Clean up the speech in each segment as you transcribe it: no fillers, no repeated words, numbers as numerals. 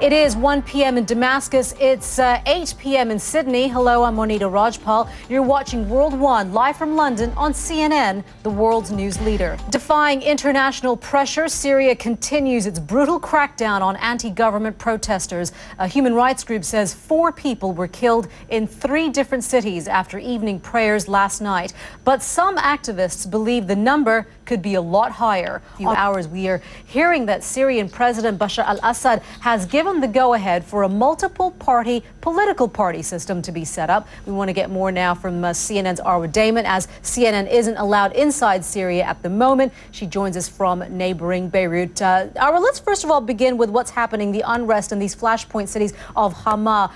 It is 1 p.m. in Damascus. It's 8 p.m. in Sydney. Hello, I'm Monita Rajpal. You're watching World One live from London on CNN, the world's news leader. Defying international pressure, Syria continues its brutal crackdown on anti-government protesters. A human rights group says 4 people were killed in 3 different cities after evening prayers last night. But some activists believe the number could be a lot higher. In a few hours, we are hearing that Syrian President Bashar al-Assad has given the go-ahead for a multiple-party political party system to be set up. We want to get more now from CNN's Arwa Damon, as CNN isn't allowed inside Syria at the moment. She joins us from neighboring Beirut. Arwa, let's first of all begin with what's happening, the unrest in these flashpoint cities of Hama.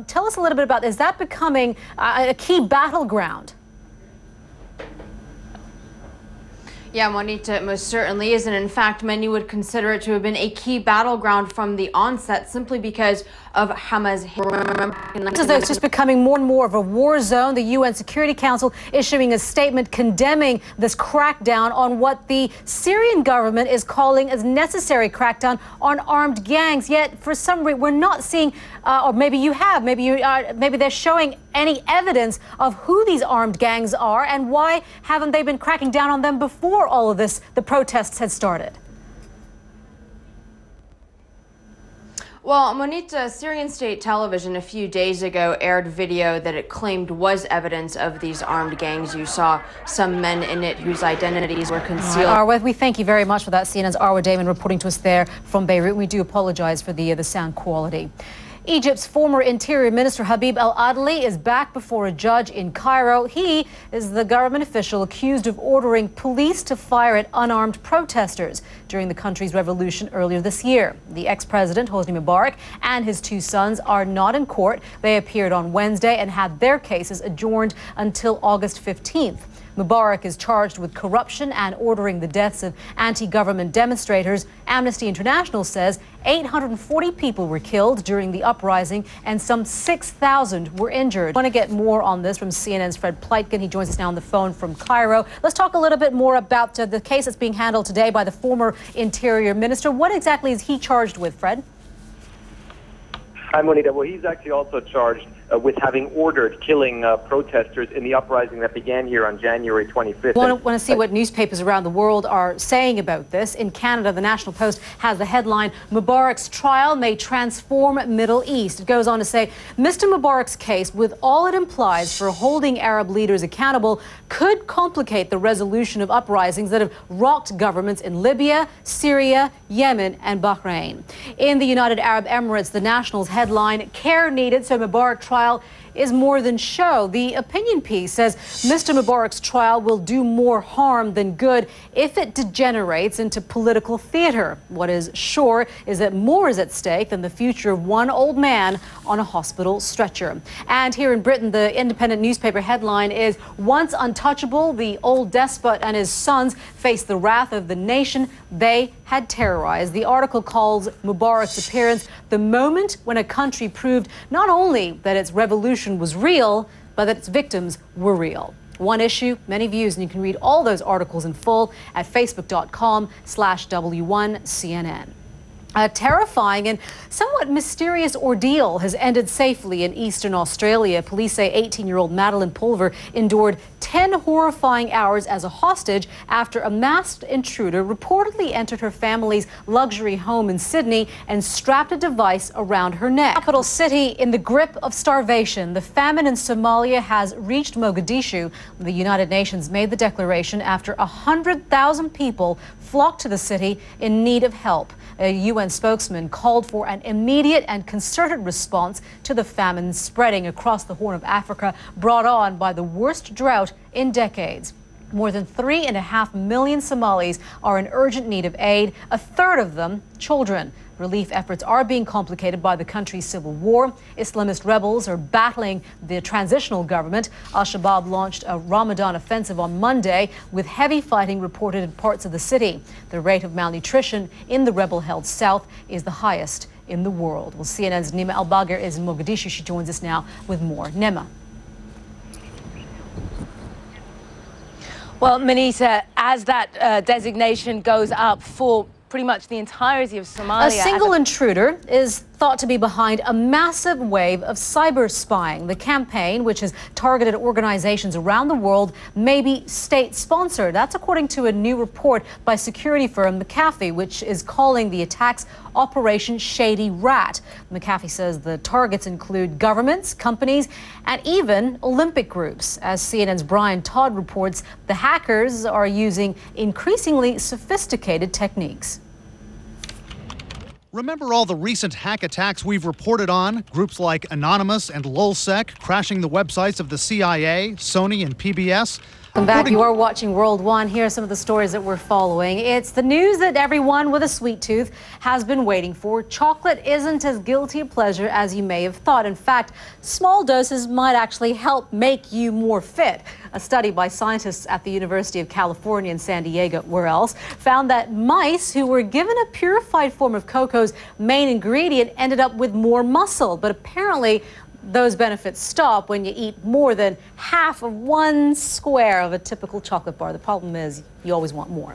Tell us a little bit about, is that becoming a key battleground? Yeah, Monita, it most certainly is. And in fact, many would consider it to have been a key battleground from the onset simply because of Hamas. It's just becoming more and more of a war zone. The UN Security Council issuing a statement condemning this crackdown on what the Syrian government is calling a necessary crackdown on armed gangs. Yet, for some reason, we're not seeing, or maybe you have, maybe they're showing any evidence of who these armed gangs are, and why haven't they been cracking down on them before all of this, the protests had started? Well, Monita, Syrian state television a few days ago aired video that it claimed was evidence of these armed gangs. You saw some men in it whose identities were concealed. Arwa, we thank you very much for that. CNN's Arwa Damon reporting to us there from Beirut. We do apologize for the sound quality. Egypt's former Interior Minister Habib al-Adli is back before a judge in Cairo. He is the government official accused of ordering police to fire at unarmed protesters during the country's revolution earlier this year. The ex-president, Hosni Mubarak, and his 2 sons are not in court. They appeared on Wednesday and had their cases adjourned until August 15th. Mubarak is charged with corruption and ordering the deaths of anti-government demonstrators. Amnesty International says 840 people were killed during the uprising and some 6,000 were injured. I want to get more on this from CNN's Fred Pleitgen. He joins us now on the phone from Cairo. Let's talk a little bit more about the case that's being handled today by the former Interior Minister. What exactly is he charged with, Fred? Hi, Monita. Well, he's actually also charged with having ordered killing protesters in the uprising that began here on January 25th. I want to see what newspapers around the world are saying about this. In Canada, the National Post has the headline, "Mubarak's trial may transform Middle East." It goes on to say, Mr. Mubarak's case, with all it implies for holding Arab leaders accountable, could complicate the resolution of uprisings that have rocked governments in Libya, Syria, Yemen, and Bahrain. In the United Arab Emirates, the National's headline, "Care needed, so Mubarak trial is more than show." The opinion piece says Mr. Mubarak's trial will do more harm than good if it degenerates into political theater. What is sure is that more is at stake than the future of one old man on a hospital stretcher. And here in Britain, the Independent newspaper headline is, "Once untouchable, the old despot and his sons face the wrath of the nation they had terrorized." The article calls Mubarak's appearance the moment when a country proved not only that its revolution was real, but that its victims were real. One issue, many views, and you can read all those articles in full at facebook.com/W1CNN. A terrifying and somewhat mysterious ordeal has ended safely in eastern Australia. Police say 18-year-old Madeline Pulver endured 10 horrifying hours as a hostage after a masked intruder reportedly entered her family's luxury home in Sydney and strapped a device around her neck. Capital city in the grip of starvation. The famine in Somalia has reached Mogadishu. The United Nations made the declaration after 100,000 people flocked to the city in need of help. A UN spokesman called for an immediate and concerted response to the famine spreading across the Horn of Africa, brought on by the worst drought in decades. More than 3.5 million Somalis are in urgent need of aid, a third of them children. Relief efforts are being complicated by the country's civil war. Islamist rebels are battling the transitional government. Al-Shabaab launched a Ramadan offensive on Monday, with heavy fighting reported in parts of the city. The rate of malnutrition in the rebel-held south is the highest in the world. Well, CNN's Nima Al-Bagir is in Mogadishu. She joins us now with more. Nima. Well, Monita, as that designation goes up for pretty much the entirety of Somalia. A single intruder is thought to be behind a massive wave of cyber spying. The campaign, which has targeted organizations around the world, may be state-sponsored. That's according to a new report by security firm McAfee, which is calling the attacks Operation Shady Rat. McAfee says the targets include governments, companies, and even Olympic groups. As CNN's Brian Todd reports, the hackers are using increasingly sophisticated techniques. Remember all the recent hack attacks we've reported on? Groups like Anonymous and LulzSec crashing the websites of the CIA, Sony, and PBS? Welcome back. You are watching World One. Here are some of the stories that we're following. It's the news that everyone with a sweet tooth has been waiting for. Chocolate isn't as guilty a pleasure as you may have thought. In fact, small doses might actually help make you more fit. A study by scientists at the University of California in San Diego, where else, found that mice who were given a purified form of cocoa's main ingredient ended up with more muscle. But apparently, those benefits stop when you eat more than half of one square of a typical chocolate bar. The problem is you always want more.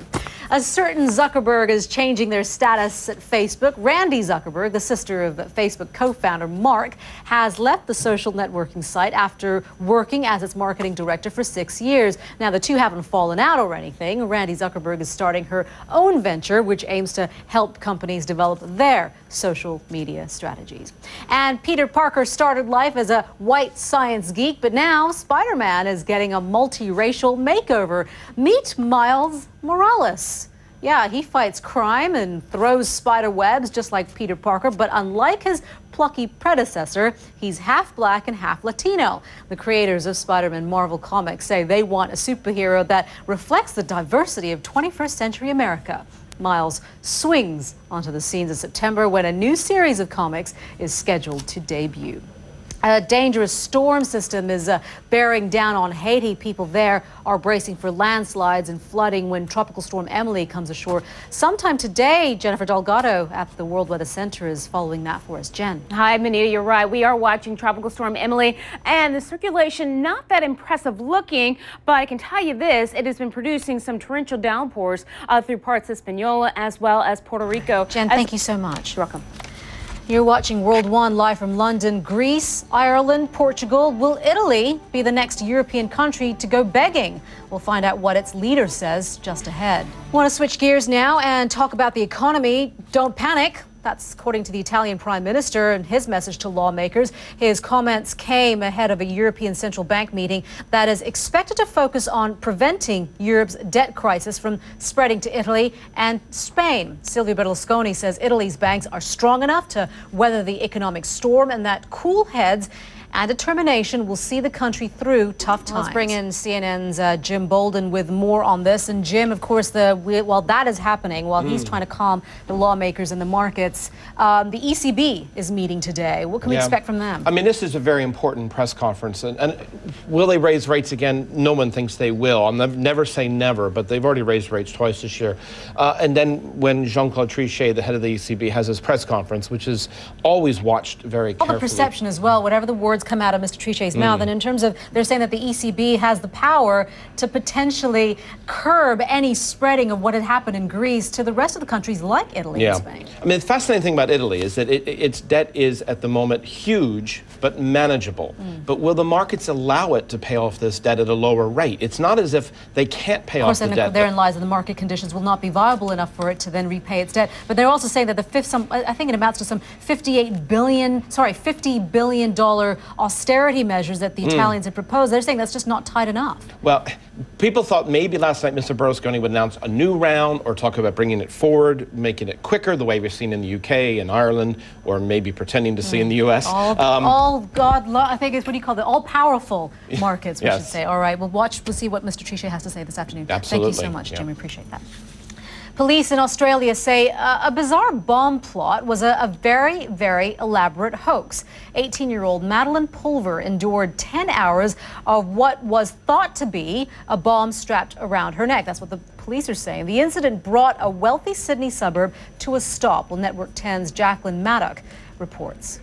A certain Zuckerberg is changing their status at Facebook. Randy Zuckerberg, the sister of Facebook co-founder Mark, has left the social networking site after working as its marketing director for 6 years. Now, the two haven't fallen out or anything. Randy Zuckerberg is starting her own venture, which aims to help companies develop their social media strategies. And Peter Parker started life as a white science geek, but now Spider-Man is getting a multiracial makeover. Meet Miles Morales. Yeah, he fights crime and throws spider webs just like Peter Parker, but unlike his plucky predecessor, he's half black and half Latino. The creators of Spider-Man Marvel Comics say they want a superhero that reflects the diversity of 21st century America. Miles swings onto the scenes in September when a new series of comics is scheduled to debut. A dangerous storm system is bearing down on Haiti. People there are bracing for landslides and flooding when Tropical Storm Emily comes ashore. Sometime today, Jennifer Delgado at the World Weather Center is following that for us. Jen. Hi, Monita, you're right. We are watching Tropical Storm Emily, and the circulation not that impressive looking, but I can tell you this, it has been producing some torrential downpours through parts of Hispaniola as well as Puerto Rico. Jen, thank you so much. You're welcome. You're watching World One live from London. Greece, Ireland, Portugal. Will Italy be the next European country to go begging? We'll find out what its leader says just ahead. Want to switch gears now and talk about the economy. Don't panic. That's according to the Italian Prime Minister and his message to lawmakers. His comments came ahead of a European Central Bank meeting that is expected to focus on preventing Europe's debt crisis from spreading to Italy and Spain. Silvio Berlusconi says Italy's banks are strong enough to weather the economic storm and that cool heads and determination will see the country through tough times. Let's bring in CNN's Jim Bolden with more on this. And Jim, of course, while that is happening, while he's trying to calm the lawmakers and the markets, the ECB is meeting today. What can we expect from them? I mean, this is a very important press conference. And will they raise rates again? No one thinks they will. I'll never say never, but they've already raised rates twice this year. And then when Jean-Claude Trichet, the head of the ECB, has his press conference, which is always watched very carefully. All the perception as well, whatever the words come out of Mr. Trichet's mouth. And in terms of, they're saying that the ECB has the power to potentially curb any spreading of what had happened in Greece to the rest of the countries like Italy and Spain. I mean, the fascinating thing about Italy is that its debt is at the moment huge but manageable. But will the markets allow it to pay off this debt at a lower rate? It's not as if they can't pay off the debt. Of course, therein lies that the market conditions will not be viable enough for it to then repay its debt. But they're also saying that I think it amounts to some $50 billion austerity measures that the Italians have proposed. They're saying that's just not tight enough. Well, people thought maybe last night Mr. Berlusconi would announce a new round or talk about bringing it forward, making it quicker, the way we've seen in the UK and Ireland, or maybe pretending to see in the US. I think it's what do you call it? All-powerful markets, we should say. All right, we'll see what Mr. Trichet has to say this afternoon. Absolutely. Thank you so much, Jim. We appreciate that. Police in Australia say a bizarre bomb plot was a very, very elaborate hoax. 18-year-old Madeline Pulver endured 10 hours of what was thought to be a bomb strapped around her neck. That's what the police are saying. The incident brought a wealthy Sydney suburb to a stop. Well, Network 10's Jacqueline Maddock reports.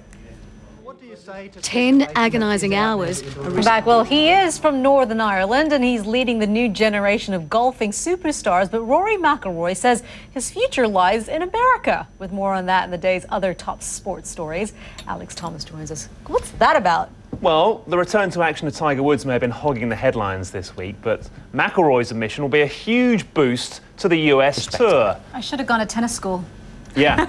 10 agonising hours. Back. Well, he is from Northern Ireland and he's leading the new generation of golfing superstars. But Rory McIlroy says his future lies in America. With more on that and the day's other top sports stories, Alex Thomas joins us. What's that about? Well, the return to action of Tiger Woods may have been hogging the headlines this week, but McIlroy's admission will be a huge boost to the US tour. I should have gone to tennis school. Yeah,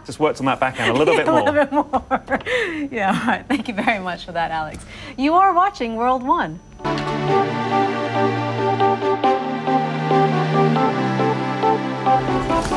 just worked on that backhand a little bit more. A little bit more. Yeah, all right. Thank you very much for that, Alex. You are watching World One.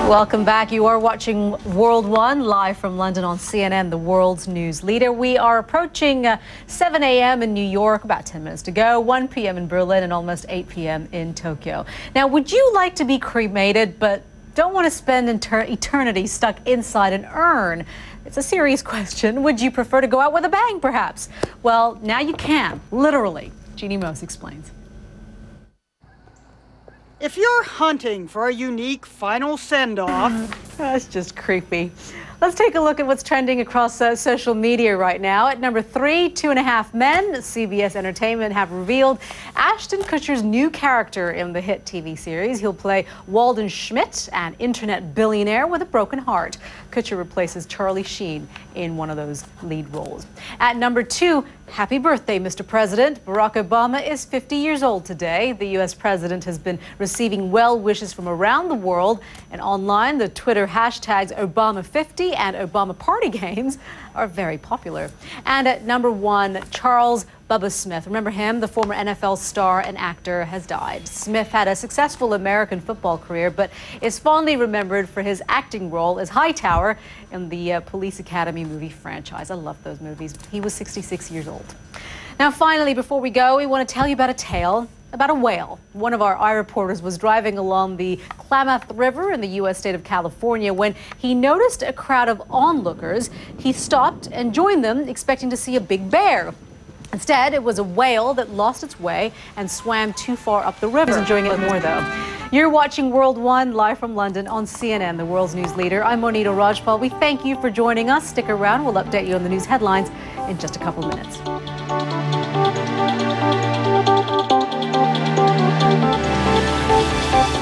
Welcome back. You are watching World One live from London on CNN, the world's news leader. We are approaching 7 a.m. in New York, about 10 minutes to go, 1 p.m. in Berlin, and almost 8 p.m. in Tokyo. Now, would you like to be cremated, but don't want to spend eternity stuck inside an urn? It's a serious question. Would you prefer to go out with a bang, perhaps? Well, now you can, literally. Jeannie Mose explains. If you're hunting for a unique final send-off... That's just creepy. Let's take a look at what's trending across social media right now. At number 3, 2.5 Men, CBS Entertainment have revealed Ashton Kutcher's new character in the hit TV series. He'll play Walden Schmidt, an internet billionaire with a broken heart. Kutcher replaces Charlie Sheen in one of those lead roles. At number 2, happy birthday, Mr. President. Barack Obama is 50 years old today. The U.S. president has been receiving well wishes from around the world. And online, the Twitter hashtags Obama50 and Obama Party Games are very popular. And at number 1, Charles Bubba Smith. Remember him? The former NFL star and actor has died. Smith had a successful American football career, but is fondly remembered for his acting role as Hightower in the Police Academy movie franchise. I love those movies. He was 66 years old. Now, finally, before we go, we want to tell you about a tale about a whale. One of our eye reporters was driving along the Klamath River in the U.S. state of California when he noticed a crowd of onlookers. He stopped and joined them, expecting to see a big bear. Instead, it was a whale that lost its way and swam too far up the river. He's enjoying it more, though. You're watching World One live from London on CNN, the world's news leader. I'm Monita Rajpal. We thank you for joining us. Stick around. We'll update you on the news headlines in just a couple minutes.